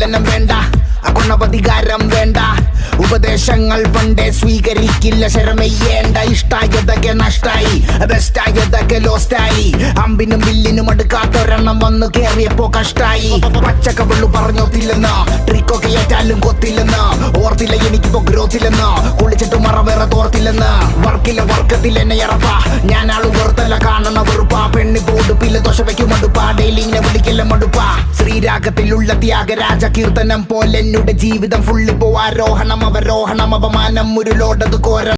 പരിപാലനം വേണ്ട, അഗുണപതികാരം വേണ്ട, ഉപദേശങ്ങൾ പണ്ടേ സ്വീകരിക്കില്ല, ശരമെയ്യേണ്ട. ഇഷ്ടായതൊക്കെ നഷ്ടായി, ബെസ്റ്റായതൊക്കെ ലോസ്റ്റായി, അമ്പിനും വില്ലിനും അടുക്കാത്തൊരെണ്ണം വന്നു കേറിയപ്പോ കഷ്ടായി. പച്ചക്കവള്ളു പറഞ്ഞോത്തില്ലെന്ന്, ട്രിക്കൊക്കെ ഏറ്റാലും കൊത്തില്ലെന്ന്, ഓർത്തില്ല എനിക്കിപ്പോ ഗ്രോത്തില്ലെന്ന്, കുളിച്ചിട്ട് മറ വേറെ തോർത്തില്ലെന്ന്. വർക്കില്ല വർക്കത്തിൽ എന്നെ ഇറപ്പ, ഞാൻ ആള് വെറുതല്ല കാണണ വെറുപ്പ. പെണ്ണി പോടുപ്പില്ല ദോശ വയ്ക്കും മടുപ്പ, ഡെയിലി ഇങ്ങനെ വിളിക്കല്ല മടുപ്പ. ശ്രീരാഗത്തിലുള്ള ത്യാഗരാജ കീർത്തനം പോലെ എന്നുടെ ജീവിതം ഫുള്ളിപ്പോ ആരോഹണം അവരോഹണം, അപമാനം ഒരു ലോഡത് കോരം.